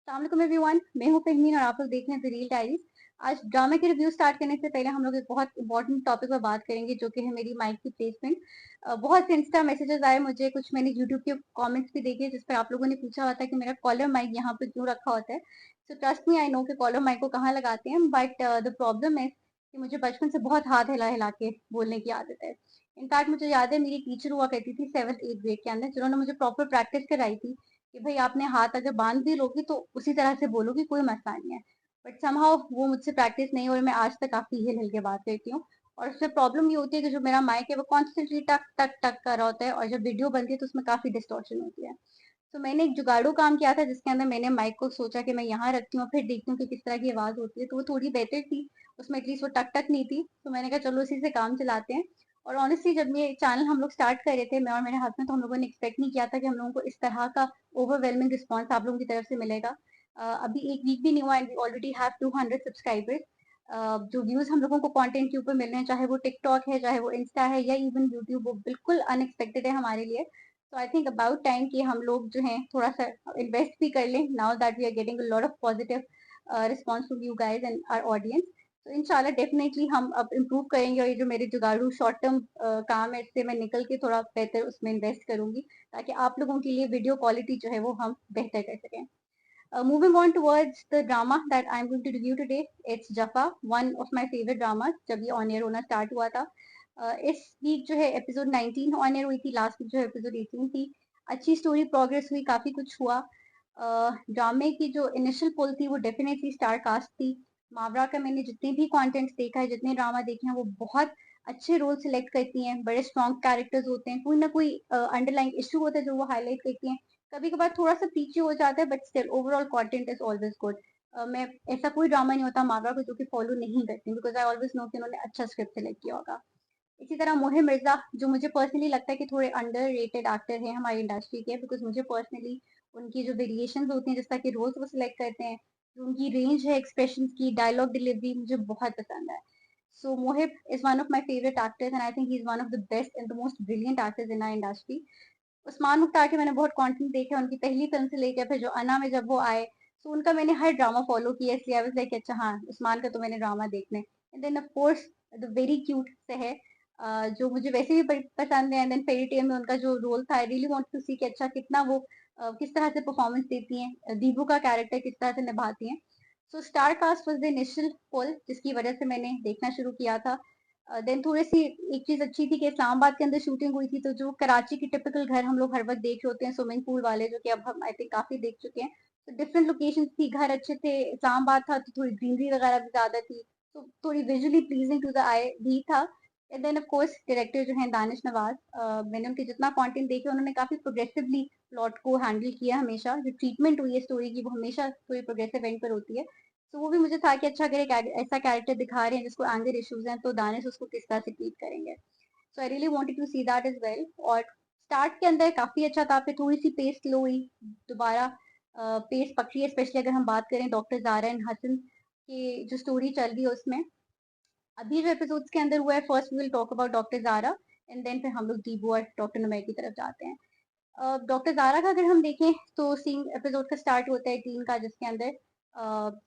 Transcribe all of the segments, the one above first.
अस्सलाम एवरीवन, मैं हूं फहमीन और आप लोग देख रहे हैं द रियल डायरीज। आज ड्रामा के रिव्यू स्टार्ट करने से पहले हम लोग एक बहुत इंपॉर्टेंट टॉपिक पर बात करेंगे जो कि है मेरी माइक की प्लेसमेंट। बहुत से इंस्टा मैसेजेस आए मुझे, कुछ मैंने यूट्यूब के कमेंट्स भी देखे जिस पर आप लोगों ने पूछा हुआ था कि मेरा कॉलर माइक यहाँ पे क्यों रखा होता है। So trust me, I know कि कॉलर माइक को कहाँ लगाते हैं, बट द प्रॉब्लम है कि मुझे बचपन से बहुत हाथ हिला हिला के बोलने की आदत है। इनफैक्ट मुझे याद है मेरी टीचर हुआ करती थी 7th 8th ग्रेड के अंदर, जिन्होंने मुझे प्रॉपर प्रैक्टिस कराई थी कि भाई आपने हाथ अगर बांध भी लोगी तो उसी तरह से बोलोगी, कोई मसला नहीं है। बट समहाउ वो मुझसे प्रैक्टिस नहीं हो रही, मैं आज तक काफी हिल हिल के बात करती हूँ। और उससे प्रॉब्लम ये होती है कि जो मेरा माइक है वो कॉन्स्टेंटली टक टक टक कर रहा होता है, और जब वीडियो बनती है तो उसमें काफी डिस्टॉर्शन होती है। तो मैंने एक जुगाड़ू काम किया था जिसके अंदर मैंने माइक को सोचा कि मैं यहाँ रखती हूँ, फिर देखती हूँ कि किस तरह की आवाज होती है, तो वो थोड़ी बेहतर थी। उसमें एटलीस्ट वो टक टक नहीं थी, तो मैंने कहा चलो इसी से काम चलाते हैं। और ऑनेस्टली जब ये चैनल हम लोग स्टार्ट कर रहे थे, मैं और मेरे हस्बैंड, तो हम लोगों ने एक्सपेक्ट नहीं किया था कि हम लोगों को इस तरह का ओवरवेलमिंग रिस्पॉन्स आप लोगों की तरफ से मिलेगा। अभी एक वीक भी नहीं हुआ and we already have 200 subscribers. जो व्यूज हम लोगों को कंटेंट के ऊपर मिल रहे हैं, चाहे वो टिकटॉक है, चाहे वो इंस्टा है, या इवन यूट्यूब, वो बिल्कुल अनएक्सपेक्टेड है हमारे लिए। तो आई थिंक अबाउट टाइम कि हम लोग जो हैं थोड़ा सा इन्वेस्ट भी कर लें, now that we are getting a lot of positive response from you guys and our audience. तो इंशाल्लाह डेफिनेटली हम अब इम्प्रूव करेंगे, और ये जो मेरे जुगाड़ू शॉर्ट टर्म काम है इससे मैं निकल के थोड़ा बेहतर उसमें इन्वेस्ट करूंगी, ताकि आप लोगों के लिए वीडियो क्वालिटी जो है वो हम बेहतर कर सकें। Moving on towards the drama that I'm going to review today, it's Jaffa, one of my favorite dramas जब ये ऑन एयर होना स्टार्ट हुआ था। इस वीक जो है एपिसोड 19 ऑन एयर हुई थी, लास्ट वीक जो है एपिसोड 18 थी। अच्छी स्टोरी प्रोग्रेस हुई, काफी कुछ हुआ। ड्रामे की जो इनिशियल पुल थी वो डेफिनेटली स्टार कास्ट थी। मावरा का मैंने जितने भी कंटेंट्स देखा है, जितने ड्रामा देखे हैं, वो बहुत अच्छे रोल सिलेक्ट करती हैं, बड़े स्ट्रॉन्ग कैरेक्टर्स होते हैं, कोई ना कोई अंडरलाइन इशू होता है जो वो हाईलाइट करती हैं। कभी कभार थोड़ा सा पीछे हो जाता है, but still overall content is always good. मैं ऐसा कोई ड्रामा नहीं होता मावरा को जो कि फॉलो नहीं करती, बिकॉज आई ऑलवेज नो कि उन्होंने अच्छा स्क्रिप्ट सेलेक्ट किया होगा। इसी तरह मोहे मिर्जा, जो मुझे पर्सनली लगता है कि थोड़े अंडर रेटेड एक्टर हैं हमारी इंडस्ट्री के, बिकॉज मुझे पर्सनली उनकी जो वेरिएशन होती हैं, जिस तरह के रोल्स वो सिलेक्ट करते हैं, जो उनकी रेंज है एक्सप्रेशन की, डायलॉग डिलीवरी, मुझे बहुत पसंद है। So Mohib is one of my favourite actors and I think he is one of the best and the most brilliant actors in our industry. Usman Mukhtar के मैंने बहुत कंटेंट देखे, उनकी पहली फिल्म से लेकर फिर जो अना में जब वो आए, तो उनका मैंने हर ड्रामा फॉलो किया, इसलिए आई वाज लाइक अच्छा हाँ, उस्मान का तो मैंने ड्रामा देखने। And then of course the very cute से है, जो मुझे वैसे भी पसंद है। एंड देन फेरी टेल में उनका जो रोल था, आई रियली वांट टू सी कि अच्छा कितना वो किस तरह से परफॉर्मेंस देती हैं, दीपू का कैरेक्टर किस तरह से निभाती हैं। So star cast was the initial pull जिसकी वजह से मैंने देखना शुरू किया था। देन थोड़ी सी एक चीज अच्छी थी कि इस्लामाबाद के अंदर शूटिंग हुई थी, तो जो कराची की टिपिकल घर हम लोग हर वक्त देख रहे होते हैं, स्विमिंग पूल वाले, जो कि अब हम आई थिंक काफी देख चुके हैं। तो डिफरेंट लोकेशन थी, घर अच्छे थे, इस्लामाबाद था तो थोड़ी ग्रीनरी वगैरह भी ज्यादा थी, तो थोड़ी visually pleasing to the eye भी था। And then of course director जो है दानिश नवाज, मैंने उनके जितना कंटेंट देखे, उन्होंने काफी प्रोग्रेसिवली प्लॉट को हैंडल किया। हमेशा जो ट्रीटमेंट हुई है स्टोरी की, वो हमेशा थोड़ी प्रोग्रेसिव एंड पर होती है। तो वो भी मुझे था कि अच्छा, अगर एक ऐसा कैरेक्टर दिखा रहे हैं जिसको एंगर इश्यूज हैं, तो दानिश उसको किस तरह से ट्रीट करेंगे। So I really wanted to see that as well. और स्टार्ट के अंदर काफी अच्छा था, फिर थोड़ी सी पेस स्लो हुई, दोबारा पेस पकड़ी है, स्पेशली अगर हम बात करें डॉक्टर जारा एंड हसन की जो स्टोरी चल रही है उसमें। अभी जो एपिसोड्स के अंदर हुआ है, first we will talk about doctor Zara, and then फिर हम लोग दीबू और डॉक्टर नुमैर की तरफ जाते हैं। डॉक्टर जारा का अगर हम देखें तो सीन एपिसोड का स्टार्ट होता है टीन का, जिसके अंदर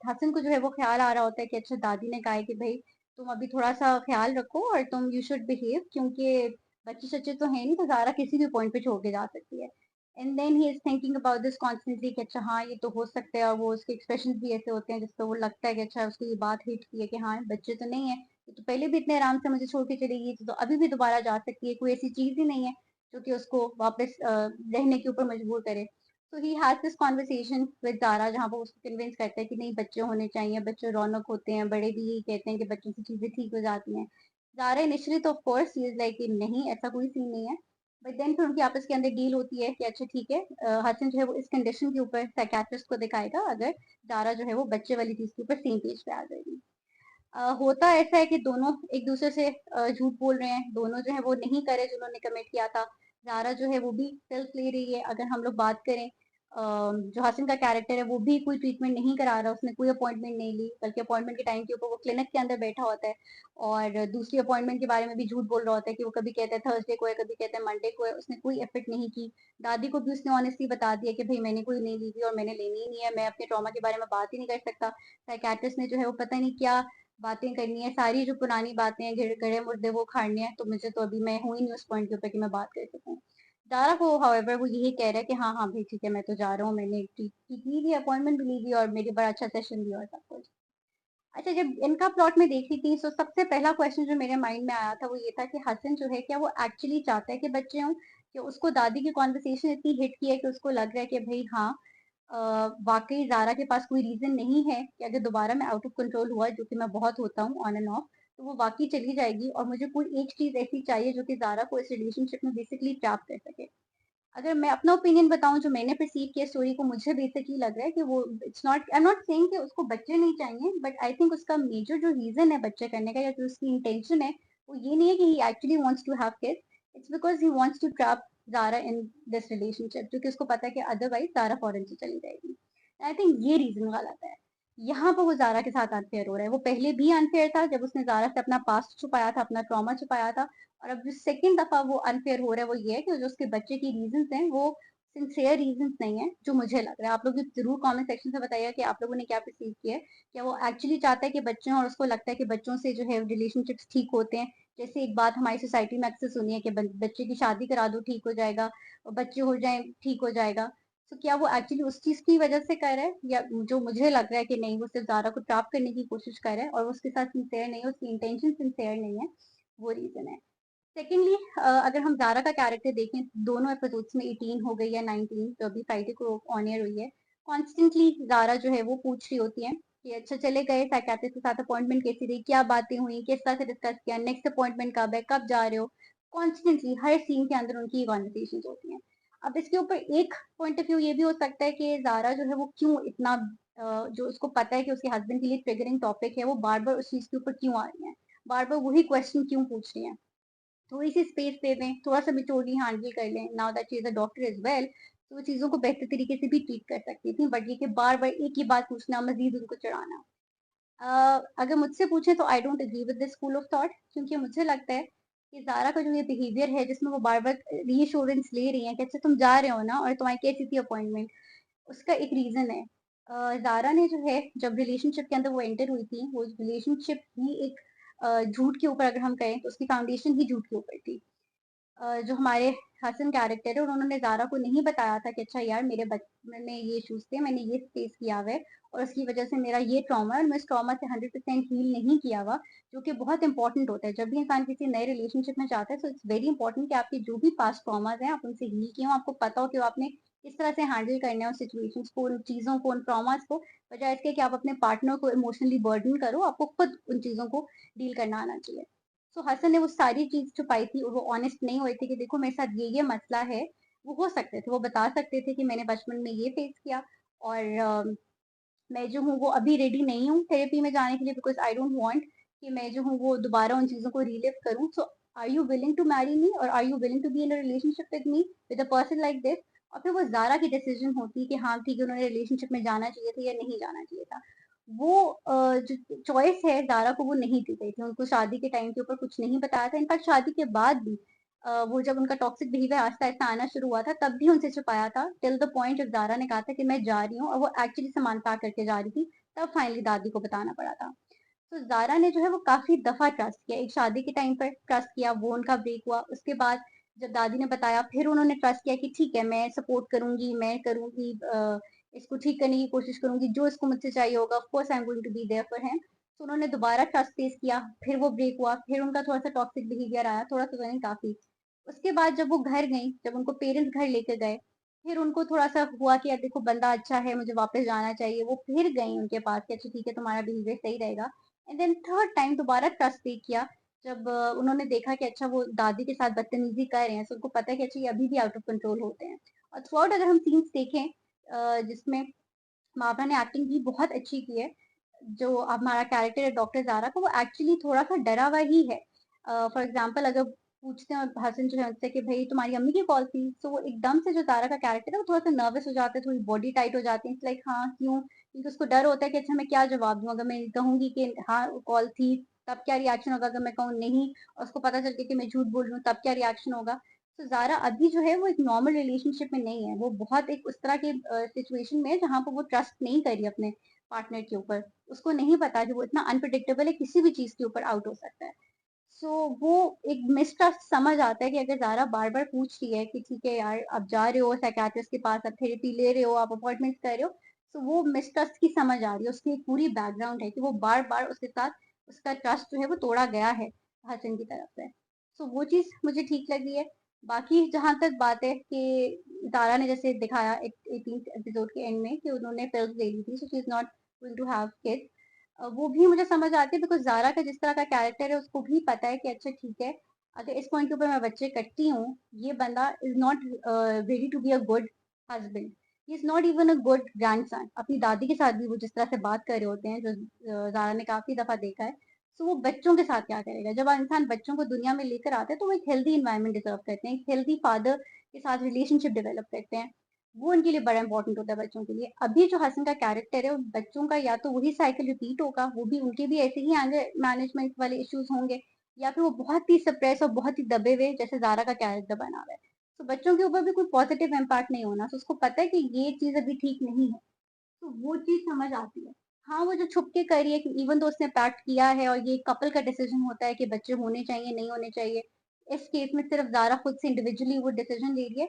हसन को जो है वो ख्याल आ रहा होता है कि अच्छा, दादी ने कहा है कि भाई तुम अभी थोड़ा सा ख्याल रखो और तुम यू शुड बिहेव, क्योंकि बच्चे सच्चे तो है नहीं, तो जारा किसी भी पॉइंट पे छोड़ के जा सकती है। And then he is thinking about this constantly कि अच्छा हाँ, ये तो हो सकता है, और वो उसके एक्सप्रेशन भी ऐसे होते हैं जिसपे वो लगता है कि अच्छा, उसको ये बात हिट की है कि हाँ, बच्चे तो नहीं है, ये तो पहले भी इतने आराम से मुझे छोड़ के चली गई थी, तो अभी भी दोबारा जा सकती है, कोई ऐसी चीज ही नहीं है जो कि उसको वापस रहने के ऊपर मजबूर करे। तो he has this conversation with Zara, जहाँ वो उसको कन्विंस करता है कि नहीं, बच्चे होने चाहिए, बच्चे रौनक होते हैं, बड़े भी यही कहते हैं कि बच्चों से चीजें ठीक हो जाती हैं। जारा इनिशियली तो of course he is like नहीं, ऐसा कोई सीन नहीं है। बट देन फिर उनकी आपस के अंदर डील होती है कि अच्छा ठीक है, हसन जो है वो इस कंडीशन के ऊपर साइकेट्रिस्ट को दिखाएगा अगर जारा जो है वो बच्चे वाली चीज के ऊपर सेम पेज पे आ जाएगी। होता ऐसा है कि दोनों एक दूसरे से झूठ बोल रहे हैं, दोनों जो है वो नहीं करे जिन्होंने कमिट किया था। जारा जो है वो भी सेल्फ ले रही है। अगर हम लोग बात करें जो हसन का कैरेक्टर है वो भी कोई ट्रीटमेंट नहीं करा रहा, उसने कोई अपॉइंटमेंट नहीं ली, बल्कि अपॉइंटमेंट के टाइम के ऊपर वो क्लिनिक के अंदर बैठा होता है और दूसरी अपॉइंटमेंट के बारे में भी झूठ बोल रहा होता है कि वो कभी कहता है थर्सडे को है, कभी कहता है मंडे को है। उसने कोई एफर्ट नहीं की। दादी को भी उसने ऑनेस्टली बता दिया कि भाई मैंने कोई नहीं ली थी और मैंने लेनी ही नहीं है, मैं अपने ट्रॉमा के बारे में बात ही नहीं कर सकता। साइकेट्रिस्ट ने जो है वो पता नहीं क्या बातें करनी है, सारी जो पुरानी बातें हैं, गड़े मुर्दे वो उखाड़ने हैं, तो मुझे तो अभी मैं हूँ ही नहीं उस पॉइंट के ऊपर कि मैं बात कर सकूँ। ज़ारा को हाउएवर वो यही कह रहा है कि हाँ हाँ भाई ठीक है, मैं तो जा रहा हूँ, मैंने टिकट ली थी, अपॉइंटमेंट भी ली थी और मेरी बड़ा अच्छा सेशन भी और सब कुछ। अच्छा, जब इनका प्लॉट में देखी थी तो सबसे पहला क्वेश्चन जो मेरे माइंड में आया था वो ये था कि हसन जो है क्या वो एक्चुअली चाहता है कि बच्चे हों, कि उसको दादी की कॉन्वर्सेशन इतनी हिट की है कि उसको लग रहा है कि भाई हाँ, वाकई ज़ारा के पास कोई रीजन नहीं है कि अगर दोबारा मैं आउट ऑफ कंट्रोल हुआ, जो कि मैं बहुत होता हूँ ऑन एंड ऑफ, तो वो वाकई चली जाएगी और मुझे कोई एक चीज ऐसी चाहिए जो कि ज़ारा को इस रिलेशनशिप में बेसिकली ट्रैप कर सके। अगर मैं अपना ओपिनियन बताऊं, जो मैंने परसीव किया स्टोरी को, मुझे बेसिकली लग रहा है कि वो it's not, I am not saying कि उसको बच्चे नहीं चाहिए, बट आई थिंक उसका मेजर जो रीजन है बच्चे करने का या जो उसकी इंटेंशन है वो ये नहीं है कि he actually wants to have kids, it's because he wants to trap Zara in this relationship, क्योंकि उसको पता है कि अदरवाइज ज़ारा फॉरेन से चली जाएगी। आई थिंक ये रीजन गलत है। यहाँ पर वो ज़ारा के साथ अनफेयर हो रहा है। वो पहले भी अनफेयर था जब उसने ज़ारा से अपना पास्ट छुपाया था, अपना ट्रॉमा छुपाया था, और अब जो सेकंड दफा वो अनफेयर हो रहा है वो ये है कि जो उसके बच्चे की रीजंस हैं वो सिंसियर रीजंस नहीं है, जो मुझे लग रहा है। आप लोग जरूर कमेंट सेक्शन से बताइएगा कि आप लोगों ने क्या परसीव किया है। क्या वो एक्चुअली चाहता है कि बच्चे हों और उसको लगता है कि बच्चों से जो है रिलेशनशिप्स ठीक होते हैं? जैसे एक बात हमारी सोसाइटी में अक्सर सुनी है कि बच्चे की शादी करा दो ठीक हो जाएगा, और बच्चे हो जाए ठीक हो जाएगा। तो क्या वो एक्चुअली उस चीज की वजह से कर रहा है, या जो मुझे लग रहा है कि नहीं, वो सिर्फ ज़ारा को ट्रैप करने की कोशिश कर रहा है और वो उसके साथ सिंसियर नहीं है, उसकी इंटेंशन सिंसियर नहीं है, वो रीजन है। सेकेंडली, अगर हम ज़ारा का कैरेक्टर देखें, दोनों एपिसोड्स में 18 हो गई या 19, जो अभी फ्राइडे को ऑन एयर हुई है, कॉन्स्टेंटली ज़ारा जो है वो पूछ रही होती है कि अच्छा चले गए साइकियाट्रिस्ट के साथ, अपॉइंटमेंट कैसी रही, क्या बातें हुई, किस तरह से डिस्कस किया, नेक्स्ट अपॉइंटमेंट कब है, कब जा रहे हो। कॉन्स्टेंटली हर सीन के अंदर उनकी कॉन्वर्सेशन होती हैं। अब इसके ऊपर एक पॉइंट ऑफ व्यू ये भी हो सकता है कि ज़ारा जो है वो क्यों इतना, जो उसको पता है कि उसके हस्बैंड के लिए ट्रिगरिंग टॉपिक है, वो बार बार उस चीज के ऊपर क्यों आ रही है, बार बार वही क्वेश्चन क्यों पूछ रही है। थोड़ी सी स्पेस दे दें, थोड़ा सा मेच्योरली हैंडल कर लें, now that she is a doctor as well, तो वो चीज़ों को बेहतर तरीके से भी ट्रीट कर सकती थी। बट ये कि बार बार एक ही बात पूछना, मजीद उनको चढ़ाना, अगर मुझसे पूछे तो I don't agree with this school of thought, क्योंकि मुझे लगता है कि ज़ारा का जो ये बिहेवियर है जिसमें वो बार बार रीअश्योरेंस ले रही है कि अच्छा तुम जा रहे हो ना, और तुम्हारी कैसी थी अपॉइंटमेंट, उसका एक रीजन है। ज़ारा ने जो है, जब रिलेशनशिप के अंदर वो एंटर हुई थी, वो रिलेशनशिप ही एक झूठ के ऊपर, अगर हम कहें तो उसकी फाउंडेशन ही झूठ के ऊपर थी। जो हमारे हसन कैरेक्टर है, उन्होंने ज़ारा को नहीं बताया था कि अच्छा यार मेरे बचपन में ये इश्यूज थे, मैंने ये फेस किया हुआ है और उसकी वजह से मेरा ये ट्रॉमा है और मैं इस ट्रॉमा से 100% हील नहीं किया हुआ, जो कि बहुत इंपॉर्टेंट होता है। जब भी इंसान किसी नए रिलेशनशिप में जाता है, सो इट्स वेरी इंपॉर्टेंट कि आपके जो भी पास्ट ट्रॉमाज हैं आप उनसे हील किए हो, आपको पता हो कि आपने किस तरह से हैंडल करना है उन सिचुएशंस को, उन चीज़ों को, उन ट्रॉमाज को, बजाय इसके कि आप अपने पार्टनर को इमोशनली बर्डन करो। आपको खुद उन चीज़ों को डील करना आना चाहिए। तो हसन ने वो सारी चीज छुपाई थी और वो ऑनेस्ट नहीं हुए थे कि देखो मेरे साथ ये मसला है। वो हो सकते थे, वो बता सकते थे कि मैंने बचपन में ये फेस किया और मैं जो हूँ वो अभी रेडी नहीं हूँ थेरेपी में जाने के लिए, बिकॉज आई डोंट वांट कि मैं जो हूँ वो दोबारा उन चीजों को रिलिव करूँ। So are you willing to marry me, और are you willing to be in a relationship with me, with a person like this? और फिर वो ज़ारा की डिसीजन होती कि हाँ ठीक है, उन्होंने रिलेशनशिप में जाना चाहिए था या नहीं जाना चाहिए था। वो जो चॉइस है ज़ारा को वो नहीं दी गई थी, उनको शादी के टाइम के ऊपर कुछ नहीं बताया था। इनफैक्ट शादी के बाद भी वो जब उनका टॉक्सिक बिहेवियर आहिस्ता आहिस्ता आना शुरू हुआ था, तब भी उनसे छुपाया था, टिल द पॉइंट जब ज़ारा ने कहा था कि मैं जा रही हूँ, और वो एक्चुअली सामान पैक करके जा रही थी, तब फाइनली दादी को बताना पड़ा था। तो ज़ारा ने जो है वो काफ़ी दफ़ा ट्रस्ट किया। एक शादी के टाइम पर ट्रस्ट किया, वो उनका ब्रेक हुआ। उसके बाद जब दादी ने बताया, फिर उन्होंने ट्रस्ट किया कि ठीक है मैं सपोर्ट करूँगी, मैं करूँगी, इसको ठीक करने की कोशिश करूँगी, जो इसको मुझसे चाहिए होगा, of course I am going to be there for him. तो उन्होंने दोबारा ट्रस्ट फेस किया, फिर वो ब्रेक हुआ, फिर उनका थोड़ा-सा टॉक्सिक बिहेवियर आया, थोड़ा-सा तो नहीं काफ़ी। उसके बाद जब वो घर गईं, जब उनको पेरेंट्स घर लेके गए, फिर उनको थोड़ा-सा हुआ कि यार देखो बंदा अच्छा है, मुझे वापस जाना चाहिए। वो फिर गईं उनके पास कि अच्छा ठीक है, तुम्हारा बिहेवियर सही रहेगा। एंड देन थर्ड टाइम दोबारा ट्रस्ट पे किया, जब उन्होंने देखा कि अच्छा वो दादी के साथ बदतमीजी कर रहे हैं, तो उनको पता है कि अच्छा ये अभी भी आउट ऑफ कंट्रोल होते हैं। और थ्रू आउट अगर हम सीन्स देखें, जिसमें मावरा ने एक्टिंग भी बहुत अच्छी की है। जो हमारा कैरेक्टर है डॉक्टर ज़ारा का, वो एक्चुअली थोड़ा सा डरा हुआ ही है। फॉर एग्जाम्पल, अगर पूछते हैं और हसन जो है उससे कि भाई तुम्हारी अम्मी की कॉल थी। सो वो एकदम से जो ज़ारा का कैरेक्टर है वो थोड़ा-सा नर्वस हो जाता है, थोड़ी बॉडी टाइट हो जाती है। इट्स लाइक हाँ, क्यों? क्योंकि उसको डर होता है कि अच्छा मैं क्या जवाब दूँ? अगर मैं कहूँगी कि हाँ, कॉल थी, तब क्या रिएक्शन होगा? अगर मैं कहूँ नहीं और उसको पता चल गया कि मैं झूठ बोल रही हूँ, तब क्या रिएक्शन होगा? तो ज़ारा अभी जो है वो एक नॉर्मल रिलेशनशिप में नहीं है। वो बहुत एक उस तरह के सिचुएशन में है जहाँ पर वो ट्रस्ट नहीं कर रही अपने पार्टनर के ऊपर। उसको नहीं पता कि वो इतना अनप्रेडिक्टेबल है, किसी भी चीज़ के ऊपर आउट हो सकता है। सो वो एक मिसट्रस्ट समझ आता है कि अगर ज़ारा बार-बार पूछ रही है कि ठीक है यार, आप जा रहे हो साइकियाट्रिस्ट के पास, आप थेरेपी ले रहे हो, आप अपॉइंटमेंट्स कर रहे हो, तो वो मिसट्रस्ट की समझ आ रही है। उसकी एक पूरी बैकग्राउंड है कि वो बार-बार उसके साथ उसका ट्रस्ट जो है वो तोड़ा गया है हसन की तरफ से। सो वो चीज़ मुझे ठीक लगी है। बाकी जहाँ तक बात है कि ज़ारा ने जैसे दिखाया एक 18th एपिसोड के एंड में कि उन्होंने पिल्स ले ली थी, so she is not going to have kids. वो भी मुझे समझ आती है बिकॉज़ ज़ारा का जिस तरह का कैरेक्टर है उसको भी पता है कि अच्छा ठीक है, अगर इस पॉइंट के ऊपर मैं बच्चे करती हूँ, ये बंदा is not ready to be a good husband. He is not even a good grandson. अपनी दादी के साथ भी वो जिस तरह से बात कर रहे होते हैं, जो ज़ारा ने काफ़ी दफ़ा देखा है, सो वो बच्चों के साथ क्या करेगा? जब इंसान बच्चों को दुनिया में लेकर आता है, तो वो एक हेल्दी एनवायरनमेंट डिज़र्व करते हैं, एक हेल्दी फादर के साथ रिलेशनशिप डेवलप करते हैं। वो उनके लिए बड़ा इम्पोर्टेंट होता है बच्चों के लिए। अभी जो हसन का कैरेक्टर है, उन बच्चों का या तो वही साइकिल रिपीट होगा, वो भी उनके भी ऐसे ही एंगर मैनेजमेंट वाले इश्यूज़ होंगे, या फिर वो बहुत ही सप्रेस और बहुत ही दबे हुए जैसे ज़ारा का कैरेक्टर बना हुआ है। तो बच्चों के ऊपर भी कोई पॉजिटिव इम्पैक्ट नहीं होना, तो उसको पता है कि ये चीज़ अभी ठीक नहीं है, तो वो चीज़ समझ आती है। हाँ, वो जो छुप के कर रही है कि इवन दो उसने पैक्ट किया है और ये कपल का डिसीजन होता है कि बच्चे होने चाहिए, नहीं होने चाहिए। इस केस में सिर्फ ज़ारा खुद से इंडिविजुअली वो डिसीजन ले रही है।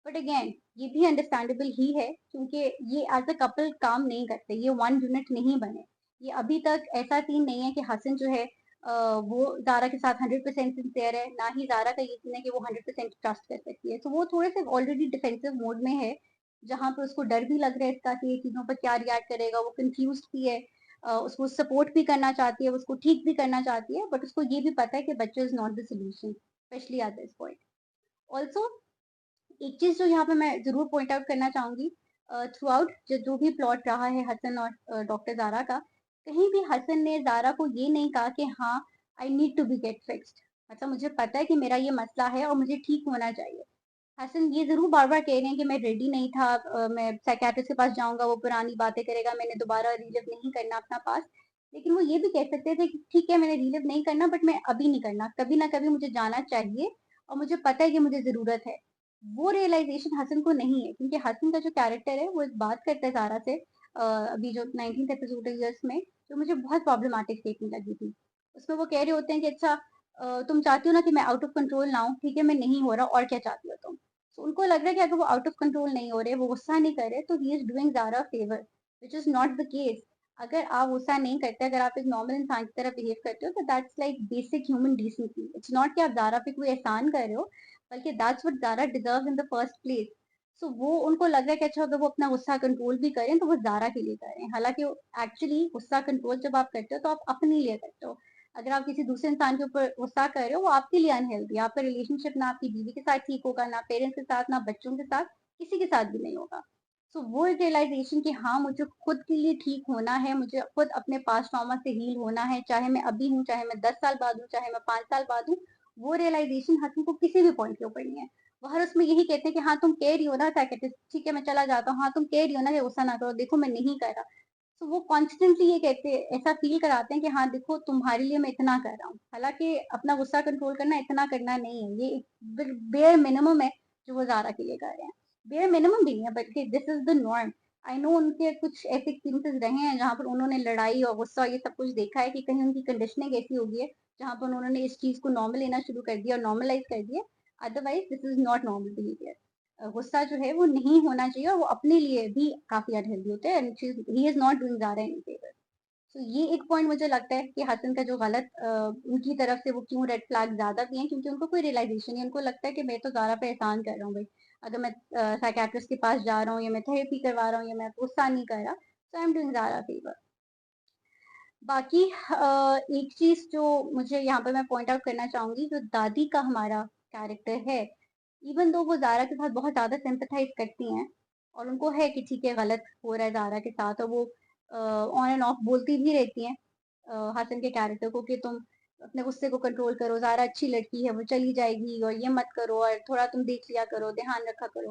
बट अगेन ये भी अंडरस्टैंडेबल ही है क्योंकि ये एज़ अ कपल काम नहीं करते, ये वन यूनिट नहीं बने। ये अभी तक ऐसा सीन नहीं है कि हसन जो है वो ज़ारा के साथ 100% सिंसियर है, ना ही ज़ारा का ये सीन है कि वो 100% ट्रस्ट कर सकती है। तो वो थोड़े से ऑलरेडी डिफेंसिव मोड में है, जहाँ पे उसको डर भी लग रहा है इसका कि ये चीज़ों पर क्या रिएक्ट करेगा, वो कन्फ्यूज़्ड भी है। उसको सपोर्ट भी करना चाहती है, उसको ठीक भी करना चाहती है, बट उसको ये भी पता है कि बच्चे is not the solution, specially at this point. Also एक चीज़ जो यहाँ पे मैं ज़रूर पॉइंट आउट करना चाहूँगी, थ्रू आउट जो भी प्लॉट रहा है हसन और डॉक्टर ज़ारा का, कहीं भी हसन ने ज़ारा को ये नहीं कहा कि हाँ, I need to be get fixed. मतलब मुझे पता है कि मेरा ये मसला है और मुझे ठीक होना चाहिए। हसन ये ज़रूर बार-बार कह रहे हैं कि मैं रेडी नहीं था, मैं साइकियाट्रिस्ट के पास जाऊँगा, वो पुरानी बातें करेगा, मैंने दोबारा रिलिव नहीं करना अपना पास्ट। लेकिन वो ये भी कह सकते थे कि ठीक है, मैंने रिलिव नहीं करना बट मैं अभी नहीं करना, कभी ना कभी मुझे जाना चाहिए और मुझे पता है कि मुझे ज़रूरत है। वो रियलाइज़ेशन हसन को नहीं है क्योंकि हसन का जो कैरेक्टर है वो एक बात करता है ज़ारा से, अभी जो 19th एपिसोड है जिसमें, जो मुझे बहुत प्रॉब्लमैटिक स्टेटमेंट लगी थी। उसमें वो कह रहे होते हैं कि अच्छा तुम चाहती हो ना कि मैं आउट ऑफ कंट्रोल ना हूँ, ठीक है मैं नहीं हो रहा और क्या चाहती हो तुम? So, उनको लग रहा है कि अगर वो आउट ऑफ कंट्रोल नहीं हो रहे, वो गुस्सा नहीं कर रहे, तो he is doing Zara a favour, which is not the case. अगर आप गुस्सा नहीं करते, अगर आप एक नॉर्मल इंसान की तरह बिहेव करते हो, तो that's like basic human decency. It's not कि आप ज़ारा पे कोई एहसान कर रहे हो, बल्कि that's what Zara deserves in the first place. So वो उनको लग रहा है कि अच्छा अगर वो अपना गुस्सा कंट्रोल भी करें, तो वो ज़ारा के लिए कर रहे हैं। हालाँकि एक्चुअली गुस्सा कंट्रोल जब आप करते हो, तो आप अपने लिए करते हो। अगर आप किसी दूसरे इंसान के ऊपर गुस्सा कर रहे हो, वो आपके लिए अनहेल्दी है। आपका रिलेशनशिप ना आपकी बीवी के साथ ठीक होगा, ना पेरेंट्स के साथ, ना बच्चों के साथ, किसी के साथ भी नहीं होगा। सो वो एक रियलाइज़ेशन कि हाँ, मुझे खुद के लिए ठीक होना है, मुझे खुद अपने पास्ट ट्रॉमा से हील होना है, चाहे मैं अभी हूँ, चाहे मैं 10 साल बाद हूँ, चाहे मैं 5 साल बाद हूँ, वो रियलाइज़ेशन हसन को किसी भी पॉइंट के ऊपर नहीं है। वो हर उसमें यही कहते हैं कि हाँ, तुम कह रही हो ना साइकियाट्रिस्ट, ठीक है मैं चला जाता हूँ। हाँ, तुम कह रही हो ना कि गुस्सा ना करो, देखो मैं नहीं कर रहा। तो वो कॉन्स्टेंटली ये कहते ऐसा फ़ील कराते हैं कि हाँ, देखो तुम्हारे लिए मैं इतना कर रहा हूँ। हालाँकि अपना गुस्सा कंट्रोल करना इतना करना नहीं है, ये एक बेयर मिनिमम है जो वो ज़ारा के लिए कर रहे हैं। बेयर मिनिमम भी नहीं है बल्कि this is the norm. I know उनके कुछ ऐसे एक्सपीरियंसेस रहे हैं जहाँ पर उन्होंने लड़ाई और गुस्सा और ये सब कुछ देखा है कि कहीं उनकी कंडीशनिंग ऐसी हो गई है, जहाँ पर उन्होंने इस चीज़ को नॉर्मल लेना शुरू कर दिया और नॉर्मलाइज़ कर दिया। Otherwise this is not normal behaviour. गुस्सा जो है वो नहीं होना चाहिए और वो अपने लिए भी काफ़ी अनहेल्दी होते हैं and he is not doing Zara any favour. तो ये एक पॉइंट मुझे लगता है कि हसन का जो गलत उनकी तरफ से वो क्यों रेड फ्लैग ज़्यादा भी हैं क्योंकि उनको कोई रियलाइज़ेशन नहीं है, उनको लगता है कि मैं तो ज़ारा पे एहसान कर रहा हूँ भई। अगर मैं साइकियाट्रिस्ट के पास जा रहा हूँ या मैं थेरेपी करवा रहा हूँ या मैं गुस्सा नहीं कर रहा, so I am doing Zara favour. बाकी एक चीज़ जो मुझे यहाँ पे मैं पॉइंट आउट करना चाहूँगी, जो दादी का हमारा कैरेक्टर है, इवन दो वो ज़ारा के साथ बहुत ज़्यादा सिम्पैथाइज़ करती हैं और उनको है कि ठीक है गलत हो रहा है ज़ारा के साथ और वो ऑन एंड ऑफ बोलती भी रहती हैं हसन के कैरेक्टर को कि तुम अपने गुस्से को कंट्रोल करो, ज़ारा अच्छी लड़की है, वो चली जाएगी और ये मत करो और थोड़ा तुम देख लिया करो, ध्यान रखा करो।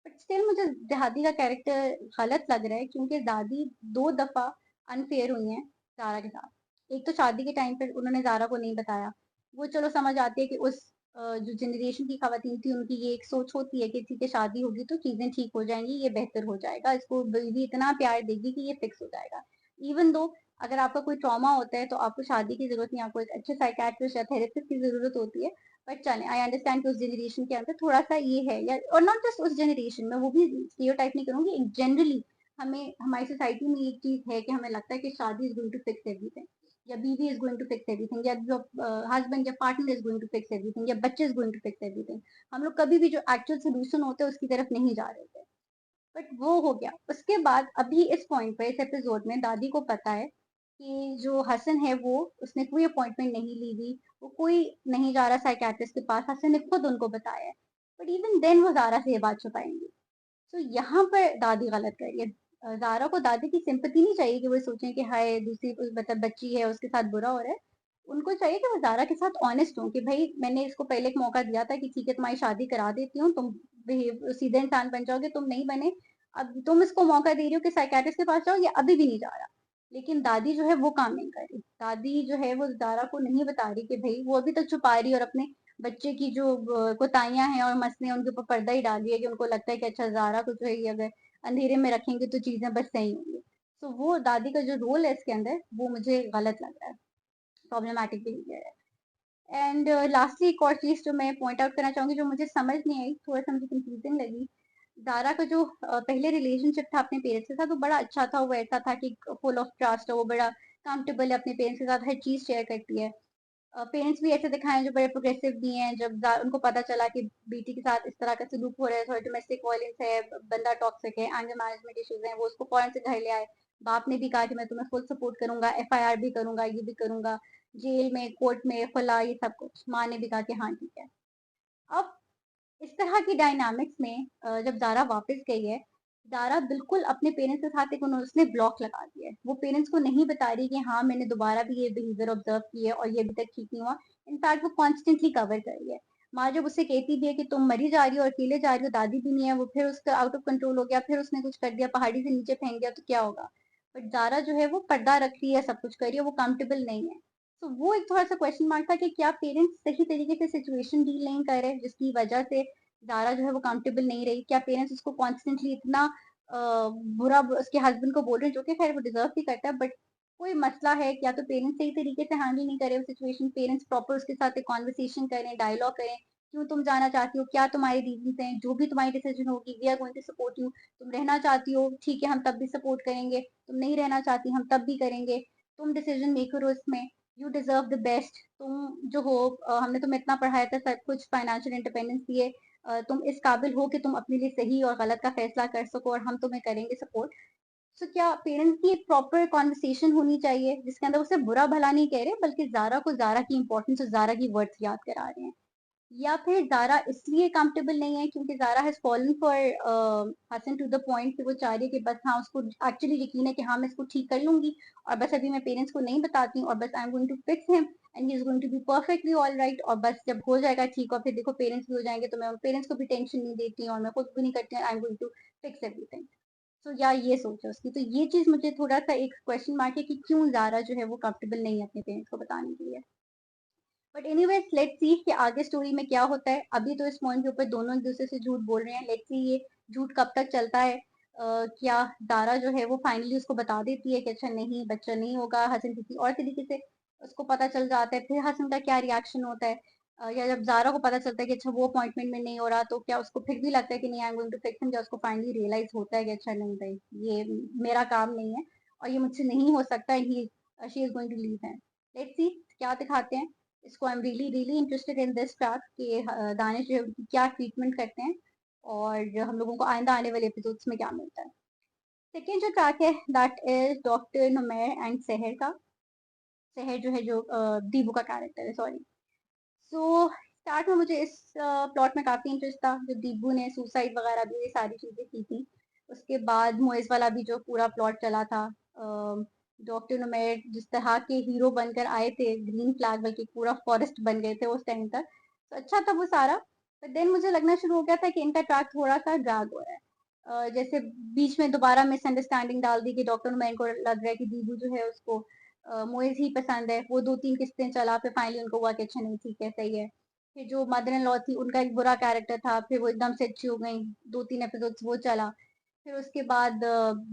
बट स्टिल मुझे दादी का कैरेक्टर गलत लग रहा है क्योंकि दादी 2 दफ़ा अनफेयर हुई हैं ज़ारा के साथ। एक तो शादी के टाइम पे उन्होंने ज़ारा को नहीं बताया। वो चलो समझ आती है कि उस जो जनरेशन की ख़वातीन थी उनकी ये एक सोच होती है कि ठीक है शादी होगी तो चीज़ें ठीक हो जाएँगी, ये बेहतर हो जाएगा, इसको बीवी इतना प्यार देगी कि ये फिक्स हो जाएगा। इवन दो अगर आपका कोई ट्रॉमा होता है तो आपको शादी की ज़रूरत नहीं, आपको एक अच्छे साइकियाट्रिस्ट या थेरेपिस्ट की ज़रूरत होती है। बट चलें आई अंडरस्टैंड कि उस जनरेशन के अंदर थोड़ा-सा ये है या और नॉट जस्ट उस जनरेशन में, वो भी स्टीरियोटाइप नहीं करूँगी, जनरली हमें हमारी सोसाइटी में एक चीज़ है कि हमें लगता है कि शादी is going to fix everything या बीवी is going to fix everything या जो हस्बैंड या partner is going to fix everything या बच्चे is going to fix everything. हम लोग कभी भी जो एक्चुअल सॉल्यूशन होते हैं उसकी तरफ नहीं जा रहे थे। बट वो हो गया। उसके बाद अभी इस पॉइंट पे इस एपिसोड में दादी को पता है कि जो हसन है वो उसने कोई अपॉइंटमेंट नहीं ली हुई, वो कोई नहीं जा रहा साइकियाट्रिस्ट के पास, हसन ने खुद उनको बताया है। बट इवन देन वो ज़ारा से ये बात छुपाएँगी। तो यहाँ पर दादी गलत कर रही है। ज़ारा को दादी की सिंपैथी नहीं चाहिए कि वो सोचें कि हाय दूसरी कोई मतलब बच्ची है उसके साथ बुरा हो रहा है। उनको चाहिए कि वो ज़ारा के साथ ऑनेस्ट हों कि भई मैंने इसको पहले एक मौका दिया था कि ठीक है तुम्हारी शादी करा देती हूँ, तुम बिहेव सीधे इंसान बन जाओगे, तुम नहीं बने। अब तुम इसको मौका दे रही हो कि साइकियाट्रिस्ट के पास जाओ, ये अभी भी नहीं जा रहा। लेकिन दादी जो है वो काम नहीं कर रही। दादी जो है वो ज़ारा को नहीं बता रही कि भई वो अभी तक छुपा रही है और अपने बच्चे की जो कोताहियाँ हैं और मसले हैं उनके ऊपर पर्दा ही डाल दिया कि उनको लगता है कि अच्छा ज़ारा को जो है ये अगर अंधेरे में रखेंगे तो चीज़ें बस सही होंगी। तो वो दादी का जो रोल है इसके अंदर वो मुझे गलत लग रहा है, प्रॉब्लमैटिक बिहेवियर है। एंड लास्टली एक और चीज़ जो मैं पॉइंट आउट करना चाहूँगी जो मुझे समझ नहीं आई, थोड़ा-सा मुझे कन्फ्यूज़िंग लगी। ज़ारा का जो पहले रिलेशनशिप था अपने पेरेंट्स के साथ वो बड़ा अच्छा था, वो ऐसा था कि फुल ऑफ ट्रस्ट है, वो बड़ा कंफर्टेबल है अपने पेरेंट्स के साथ, हर चीज़ शेयर करती है। पेरेंट्स भी ऐसे दिखाए हैं जो बड़े प्रोग्रेसिव भी हैं, जब उनको पता चला कि बेटी के साथ इस तरह का सलूक हो रहा है, थोड़ा डोमेस्टिक वायलेंस है, बंदा टॉक्सिक है, एंगर मैनेजमेंट इश्यूज हैं, वो उसको फौरन से घर ले आए। बाप ने भी कहा कि मैं तुम्हें फुल सपोर्ट करूंगा, एफआईआर भी करूंगा, ये भी करूंगा, जेल में कोर्ट में खुला, ये सब कुछ माँ ने भी कहा कि हाँ ठीक है। अब इस तरह की डायनामिक्स में जब ज़ारा वापस गई है, ज़ारा बिल्कुल अपने पेरेंट्स के साथ एक उसने ब्लॉक लगा दिया है। वो पेरेंट्स को नहीं बता रही कि हाँ, मैंने दोबारा भी ये बिहेवियर ऑब्जर्व की है और ये अभी तक ठीक नहीं हुआ। इनफैक्ट वो कॉन्स्टेंटली कवर कर रही है। माँ जब उससे कहती भी है कि तुम मरी जा रही हो और अकेले जा रही हो, दादी भी नहीं है, वो फिर उसका आउट ऑफ कंट्रोल हो गया, फिर उसने कुछ कर दिया, पहाड़ी से नीचे फेंक दिया तो क्या होगा? बट ज़ारा जो है वो पर्दा रख रही है, सब कुछ कर रही है, वो काउंटेबल नहीं है। तो वो एक थोड़ा-सा क्वेश्चन मार्क था कि क्या पेरेंट्स सही तरीके से सिचुएशन डील नहीं कर रहे, जिसकी वजह से ज़ारा जो है वो काउंटेबल नहीं रही? क्या पेरेंट्स उसको कॉन्स्टेंटली इतना बुरा उसके हस्बैंड को बोल रहे हैं, जो कि खैर वो डिज़र्व भी करता है, बट कोई मसला है, या तो पेरेंट्स सही तरीके से हैंडल नहीं कर रहे वो सिचुएशन, पेरेंट्स प्रॉपर उसके साथ एक कन्वर्सेशन करें, डायलॉग करें, क्यों तुम जाना चाहती हो, क्या तुम्हारे रीज़न्स हैं, जो भी तुम्हारी डिसीजन होगी we are going to support you. तुम रहना चाहती हो, ठीक है हम तब भी सपोर्ट करेंगे, तुम नहीं रहना चाहती हम तब भी करेंगे, तुम डिसीजन मेकर हो इसमें, यू डिजर्व द बेस्ट, तुम जो हो हमने तुम्हें इतना पढ़ाया था, सब कुछ फाइनेंशियल इंडिपेंडेंस दिए, तुम इस काबिल हो कि तुम अपने लिए सही और गलत का फैसला कर सको और हम तुम्हें करेंगे सपोर्ट। सो क्या पेरेंट्स की एक प्रॉपर कॉन्वर्सेशन होनी चाहिए जिसके अंदर उसे बुरा भला नहीं कह रहे बल्कि ज़ारा को ज़ारा की इंपॉर्टेंस और ज़ारा की वर्थ याद करा रहे हैं, या फिर ज़ारा इसलिए कंफर्टेबल नहीं है क्योंकि Zara has fallen for Hasan to the point कि वो चाह रही है कि बस हाँ उसको एक्चुअली यकीन है कि हाँ मैं इसको ठीक कर लूंगी और बस अभी मैं पेरेंट्स को नहीं बताती हूँ और बस I am going to fix him and he is going to be perfectly all right, और बस जब हो जाएगा ठीक और फिर देखो पेरेंट्स भी हो जाएंगे तो मैं पेरेंट्स को भी टेंशन नहीं देती हूँ और मैं खुद भी नहीं करती हूँ, I am going to fix everything. So या ये सोच है उसकी, तो ये चीज मुझे थोड़ा सा एक क्वेश्चन मार्क है कि क्यों ज़ारा जो है वो कंफर्टेबल नहीं है अपने पेरेंट्स को बताने के लिए। बट एनीवेज लेट्स सी कि आगे स्टोरी में क्या होता है। अभी तो इस पॉइंट के ऊपर दोनों एक दूसरे से झूठ बोल रहे हैं, लेट्स सी ये झूठ कब तक चलता है। क्या दारा जो है वो फाइनली उसको बता देती है कि अच्छा नहीं बच्चा नहीं होगा, हसन किसी और तरीके से उसको पता चल जाता है, फिर हसन का क्या रिएक्शन होता है। या जब जारा को पता चलता है कि अच्छा वो अपॉइंटमेंट में नहीं हो रहा तो क्या उसको फिर भी लगता है कि नहीं I am going to fix him, या उसको फाइनली रियलाइज होता है कि अच्छा नहीं भाई ये मेरा काम नहीं है और ये मुझसे नहीं हो सकता, he she is going to leave है। लेट्स सी क्या दिखाते हैं इसको। I am really really interested in this part कि दानिश जो है उनकी क्या ट्रीटमेंट करते हैं और हम लोगों को आइंदा आने वाले एपिसोड्स में क्या मिलता है। सेकेंड जो ट्रैक है that is doctor Numair and सहर का। सहर जो है जो दीबू का कैरेक्टर है, सॉरी। सो स्टार्ट में मुझे इस प्लॉट में काफी इंटरेस्ट था, जो दीबू ने सुसाइड वगैरह भी ये सारी चीजें की थी। उसके बाद मोइज वाला भी जो पूरा प्लॉट चला था, डॉक्टर नुमेर जिस तरह के हीरो बनकर आए थे, ग्रीन फ्लैग बल्कि पूरा फॉरेस्ट बन गए थे उस टाइम तक। तो अच्छा था वो सारा, बट देन मुझे लगना शुरू हो गया था कि इनका ट्रैक थोड़ा-सा ड्रैग हो रहा है। जैसे बीच में दोबारा मिसअंडरस्टैंडिंग डाल दी कि डॉक्टर नुमेर को लग रहा है कि दीबू जो है उसको मोइज़ ही पसंद है। वो 2-3 किस्तें चला, फिर फाइनली उनको हुआ कि अच्छा नहीं ठीक है, सही है। फिर जो मदर इन लॉ थी उनका एक बुरा कैरेक्टर था, फिर वो एकदम से अच्छी हो गईं, 2-3 एपिसोड्स वो चला। फिर उसके बाद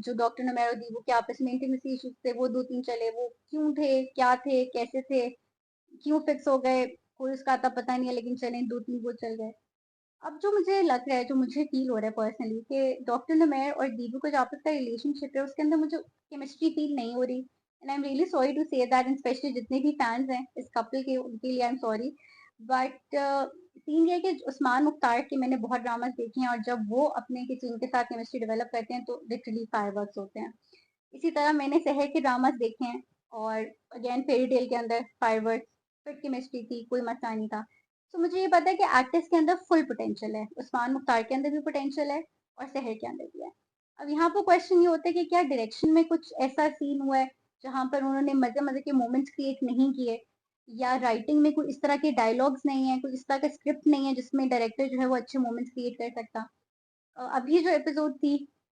जो डॉक्टर नुमेर और दीबू के आपस में इंटीमेसी इश्यूज़ थे वो 2-3 चले, वो क्यों थे, क्या थे, कैसे थे, क्यों फिक्स हो गए, कोई उसका अता पता नहीं है लेकिन चले 2-3 वो चल गए। अब जो मुझे लग रहा है, जो मुझे फ़ील हो रहा है पर्सनली कि डॉक्टर नुमेर और दीबू का जो आपस का रिलेशनशिप है, उसके अंदर मुझे केमिस्ट्री फ़ील नहीं हो रही and I am really sorry to say that and specially जितने भी फैन्स हैं इस कपल के, उनके लिए I am sorry. But scene ये है कि उस्मान मुख्तार के मैंने बहुत ड्रामास देखे हैं और जब वो अपने किसी उनके साथ केमिस्ट्री डेवलप करते हैं, तो लिटरली फायरवर्क्स होते हैं। इसी तरह मैंने शहर के ड्रामास देखे हैं और अगेन फेयरी टेल के अंदर फायरवर्क्स, फिर केमिस्ट्री थी, कोई मसला नहीं था। तो मुझे ये पता है कि एक्टर्स के अंदर फुल पोटेंशियल है, उस्मान मुख्तार के अंदर भी पोटेंशियल है और शहर के अंदर भी है। अब यहाँ पर क्वेश्चन ये होता है कि क्या डायरेक्शन में कुछ ऐसा सीन हुआ है जहाँ पर उन्होंने मजे-मजे के मोमेंट्स क्रिएट नहीं किए, या राइटिंग में कोई इस तरह के डायलॉग्स नहीं है, कोई इस तरह का स्क्रिप्ट नहीं है जिसमें डायरेक्टर जो है वो अच्छे मोमेंट्स क्रिएट कर सकता। अभी जो एपिसोड थी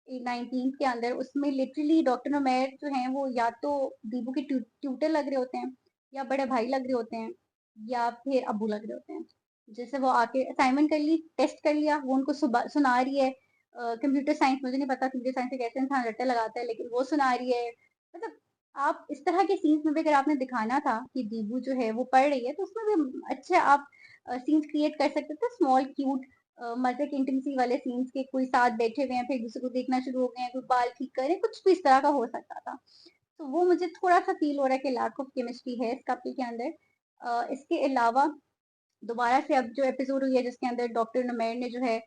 19 के अंदर, उसमें लिटरली डॉक्टर उमैर जो हैं वो या तो दीपू के ट्यूटर लग रहे होते हैं, या बड़े भाई लग रहे होते हैं, या फिर अब्बू लग रहे होते हैं। जैसे वो आके असाइनमेंट कर ली, टेस्ट कर लिया, वो उनको सुना रही है। कंप्यूटर साइंस मुझे नहीं पता कंप्यूटर साइंस से कैसे इंसान रट्टे लगाता है, लेकिन वो सुना रही है। मतलब आप इस तरह के सीन्स में भी अगर आपने दिखाना था कि दीबू जो है वो पढ़ रही है, तो उसमें भी अच्छे आप सीन्स क्रिएट कर सकते थे, स्मॉल क्यूट मजे के इंटीमेसी वाले सीन्स के, कोई साथ बैठे हुए हैं फिर एक दूसरे को देखना शुरू हो गए हैं, कोई बाल ठीक कर रहे हैं, कुछ भी इस तरह का हो सकता था। तो वो मुझे थोड़ा-सा फ़ील हो रहा है कि लैक ऑफ केमिस्ट्री है इस कपल के अंदर। इसके अलावा दोबारा से अब जो एपिसोड हुई है जिसके अंदर डॉक्टर नुमैर ने जो है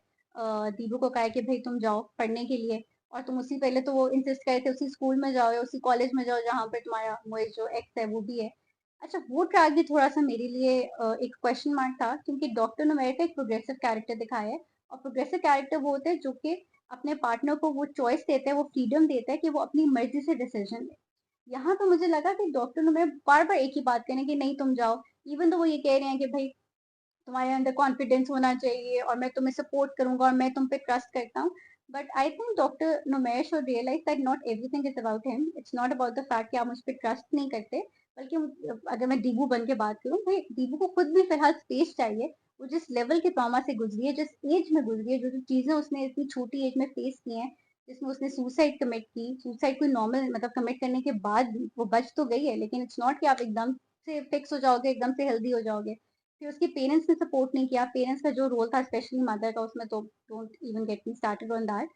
दीपू को कहा है कि भई तुम जाओ पढ़ने के लिए, और तुम उसी पहले तो वो इंसिस्ट करे थे उसी स्कूल में जाओ या उसी कॉलेज में जाओ जहाँ पे तुम्हारा वो जो एक्स है वो भी है। अच्छा, वो ट्रैक भी थोड़ा-सा मेरे लिए एक क्वेश्चन मार्क था, क्योंकि डॉक्टर नुमैर का एक प्रोग्रेसिव कैरेक्टर दिखाया है और प्रोग्रेसिव कैरेक्टर वो होता है जो कि अपने पार्टनर को वो चॉइस देता है, वो फ्रीडम देता है कि वो अपनी मर्ज़ी से डिसीज़न ले। यहाँ पे मुझे लगा कि डॉक्टर नुमैर बार-बार एक ही बात कह रहे हैं कि नहीं तुम जाओ, इवन तो वो ये कह रहे हैं कि भई तुम्हारे अंदर कॉन्फिडेंस होना चाहिए और मैं तुम्हें सपोर्ट करूंगा और मैं तुम पे ट्रस्ट करता हूँ। But I think doctor Numesh should realise that not everything is about him, it's not about the fact कि आप मुझ पे ट्रस्ट नहीं करते, बल्कि अगर मैं दीबू बन के बात करूँ, भाई दीबू को खुद भी फिलहाल स्पेस चाहिए। वो जिस लेवल के ट्रॉमा से गुजरी है, जिस एज में गुजरी है, जो जो चीजें उसने इतनी छोटी एज में फेस की हैं, जिसमें उसने सुसाइड कमिट की, सुसाइड कोई नॉर्मल मतलब कमिट करने के बाद भी वो बच तो गई है, लेकिन इट्स नॉट कि आप एकदम से फिक्स हो जाओगे, एकदम से हेल्दी हो जाओगे। फिर उसके पेरेंट्स ने सपोर्ट नहीं किया, पेरेंट्स का जो रोल था स्पेशली मदर का, उसमें तो don't even get me started on that.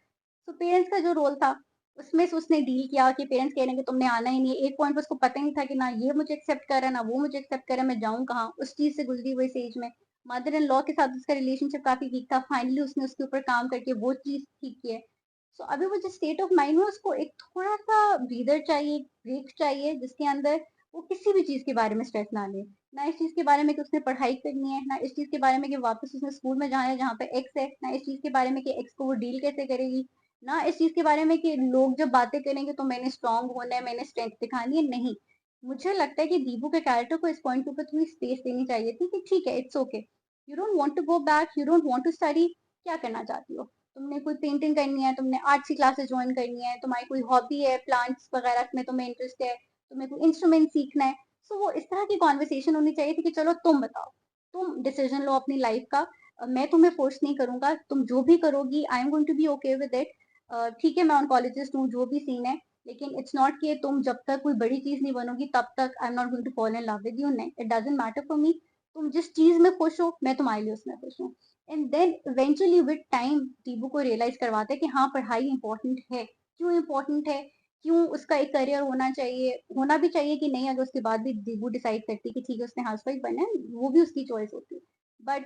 So parents का जो रोल था उसमें से उसने डील किया कि पेरेंट्स कह रहे हैं कि तुमने आना ही नहीं है। एक पॉइंट पे उसको पता ही नहीं था कि ना ये मुझे एक्सेप्ट कर रहा है, ना वो मुझे एक्सेप्ट कर रहा है, मैं जाऊँ कहाँ? उस चीज़ से गुज़री हुई इस एज में। मदर इन लॉ के साथ उसका रिलेशनशिप काफ़ी वीक था, फाइनली उसने उसके ऊपर काम करके वो चीज़ ठीक की है। सो अभी वो जिस स्टेट ऑफ माइंड में है, उसको एक थोड़ा-सा ब्रीदर चाहिए, ब्रेक चाहिए, जिसके अंदर वो किसी भी चीज़ के बारे में स्ट्रेस ना ले। ना इस चीज़ के बारे में कि उसने पढ़ाई करनी है, ना इस चीज़ के बारे में कि वापस उसने स्कूल में जाना है जहाँ पे एक्स है, ना इस चीज़ के बारे में कि एक्स को वो डील कैसे करेगी, ना इस चीज़ के बारे में कि लोग जब बातें करेंगे तो मैंने स्ट्रॉन्ग होना है, मैंने स्ट्रेंथ दिखानी है, नहीं। मुझे लगता है कि दीपू के कैरेक्टर को इस पॉइंट के ऊपर थोड़ी स्पेस देनी चाहिए थी कि ठीक है, it's okay. You don't want to go back, you don't want to study, क्या करना चाहती हो? तुमने कोई पेंटिंग करनी है, तुमने आर्ट्स की क्लासेस जॉइन करनी है, तुम्हारी कोई हॉबी है, प्लांट्स वगैरह में तुम्हें इंटरेस्ट है, तुम्हें कोई इंस्ट्रूमेंट सीखना है, सो वो इस तरह की कॉन्वर्सेशन होनी चाहिए थी कि चलो तुम बताओ, तुम डिसीजन लो अपनी लाइफ का। मैं तुम्हें फोर्स नहीं करूंगा, तुम जो भी करोगी I am going to be okay with it. ठीक है, मैं ऑनकोलॉजिस्ट हूँ, जो भी सीन है, लेकिन इट्स नॉट कि तुम जब तक कोई बड़ी चीज नहीं बनोगी तब तक I am not going to fall in love with you, नहीं, it doesn't matter for me. तुम जिस चीज में खुश हो मैं तुम्हारे लिए उसमें खुश हूँ। And then eventually with time Dibu को रियलाइज करवाते हैं कि हाँ, पढ़ाई इंपॉर्टेंट है। क्यों इंपॉर्टेंट है, क्यों उसका एक करियर होना चाहिए, होना भी चाहिए कि नहीं, अगर उसके बाद भी दीबू डिसाइड करती कि ठीक है उसने हाउसवाइफ बनना है, वो भी उसकी चॉइस होती। बट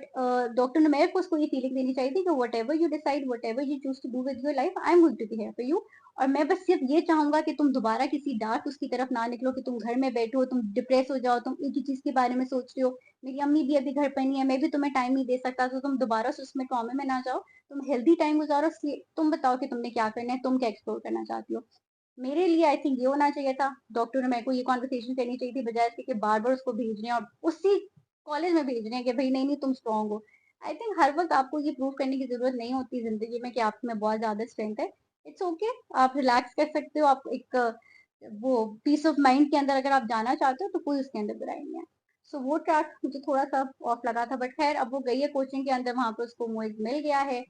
डॉक्टर नुमेर को उसको ये फीलिंग देनी चाहिए थी कि whatever you decide, whatever you choose to do with your life, I am going to be here for you. और मैं बस सिर्फ ये चाहूंगा कि तुम दोबारा किसी डार्क उसकी तरफ ना निकलो, कि तुम घर में बैठो, तुम डिप्रेस हो जाओ, तुम एक ही चीज के बारे में सोच रहे हो, मेरी अम्मी भी अभी घर पर नहीं है, मैं भी तुम्हें टाइम नहीं दे सकता, तो तुम दोबारा से उसमें ट्रॉमे में ना जाओ, तुम हेल्दी टाइम गुजारो। तुम बताओ कि तुमने क्या करना है, तुम क्या एक्सप्लोर करना चाहती हो। मेरे लिए आई थिंक ये होना चाहिए था, डॉक्टर ने मेरे को ये कॉन्वर्सेशन करनी चाहिए थी, बजाय इसके कि बार बार उसको भेज रहे हैं और उसी कॉलेज में भेज रहे हैं कि भाई नहीं नहीं तुम स्ट्रांग हो। आई थिंक हर वक्त आपको ये प्रूव करने की जरूरत नहीं होती जिंदगी में कि आप में बहुत ज्यादा स्ट्रेंथ है। इट्स ओके आप रिलैक्स कर सकते हो, आप एक वो पीस ऑफ माइंड के अंदर अगर आप जाना चाहते हो तो कोई उसके अंदर बुराई नहीं है। सो वो ट्रैक मुझे थोड़ा सा ऑफ लगा था, बट खैर अब वो गई है कोचिंग के अंदर, वहां पर उसको मोइज मिल गया है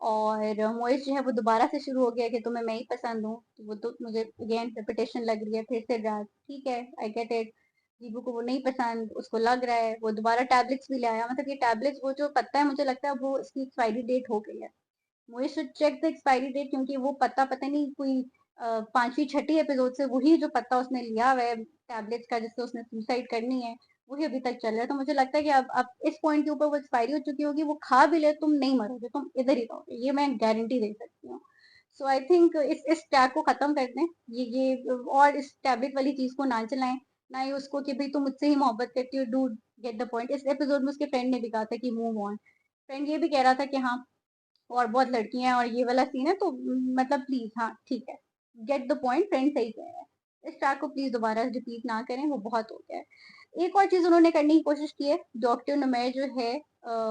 और मोइज जो है वो दोबारा से शुरू हो गया कि तुम्हें मैं ही पसंद हूँ, तो वो तो मुझे अगेन रिपीटेशन लग रही है फिर से ड्रैग, ठीक है आई गेट इट। जीबू को वो नहीं पसंद, उसको लग रहा है, वो दोबारा टैबलेट्स भी ले आया, मतलब ये टैबलेट्स वो जो पता है मुझे लगता है वो इसकी एक्सपायरी डेट हो गई है। We should check the expiry date, क्योंकि वो पता नहीं कोई पांचवी छठी एपिसोड से वही जो पत्ता उसने लिया हुआ है टैबलेट्स का जिससे उसने सुसाइड करनी है, वही अभी तक चल रहा है। तो मुझे लगता है कि अब इस पॉइंट के ऊपर वो एक्सपायरी हो चुकी होगी, वो खा भी ले तुम नहीं मरोगे, तुम इधर ही रहोगे, ये मैं गारंटी दे सकती हूँ। सो आई थिंक इस टैग को खत्म कर दें, ये और इस टैबलेट वाली चीज को ना चलाएं, ना ही उसको कि भाई तुम मुझसे ही मोहब्बत करती हो, डू गेट द पॉइंट। इस एपिसोड में उसके फ्रेंड ने भी कहा था कि मूव ऑन, फ्रेंड ये भी कह रहा था कि हाँ और बहुत लड़कियां हैं और ये वाला सीन है, तो मतलब प्लीज हाँ ठीक है, गेट द पॉइंट, फ्रेंड सही कह रहा है, इस ट्रैक को प्लीज दोबारा रिपीट ना करें, वो बहुत हो गया है। एक और चीज उन्होंने करने की कोशिश की है, डॉक्टर नुमैर जो है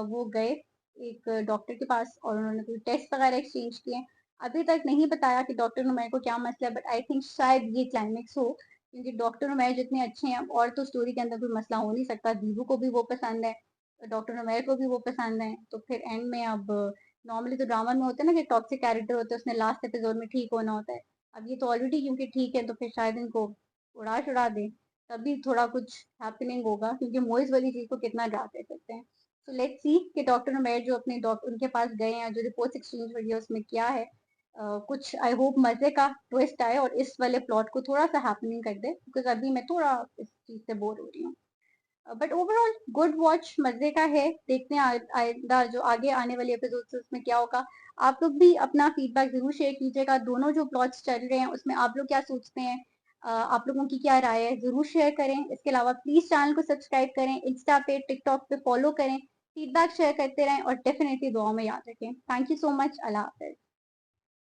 वो गए एक डॉक्टर के पास और उन्होंने कोई टेस्ट वगैरह एक्सचेंज किए। अभी तक नहीं बताया कि डॉक्टर नुमैर को क्या मसला है, बट आई थिंक शायद ये क्लाइमेक्स हो, क्योंकि डॉक्टर नुमैर जितने अच्छे हैं और तो स्टोरी के अंदर कोई मसला हो नहीं सकता, दीबू को भी वो पसंद है, डॉक्टर नुमैर को भी वो पसंद है, तो फिर एंड में अब नॉर्मली तो ड्रामा में होता है ना कि टॉक्सिक कैरेक्टर होते हैं, उसने लास्ट एपिसोड में ठीक होना होता है। अब ये तो ऑलरेडी क्योंकि ठीक है तो फिर शायद इनको उड़ा चुड़ा दे, तभी थोड़ा कुछ हैपनिंग होगा, क्योंकि मोइस वाली चीज को कितना ड्रा कर सकते हैं। सो लेट्स सी कि डॉक्टर उमैर जो अपने डॉक्टर उनके पास गए हैं, जो रिपोर्ट्स एक्सचेंज हुई है उसमें क्या है। कुछ आई होप मजे का ट्विस्ट आए और इस वाले प्लॉट को थोड़ा सा हैपनिंग कर दे, बिकॉज अभी मैं थोड़ा इस चीज से बोर हो रही हूँ। बट ओवरऑल गुड वॉच, मजे का है, देखते हैं आइंदा जो आगे आने वाले एपिसोड उसमें क्या होगा। आप लोग भी अपना फीडबैक जरूर शेयर कीजिएगा, दोनों जो प्लॉट्स चल रहे हैं उसमें आप लोग क्या सोचते हैं, आप लोगों की क्या राय है जरूर शेयर करें। इसके अलावा प्लीज चैनल को सब्सक्राइब करें, इंस्टा पे टिकटॉक पे फॉलो करें, फीडबैक शेयर करते रहें और डेफिनेटली दुआ में याद रखें। Thank you so much, Allah Hafiz.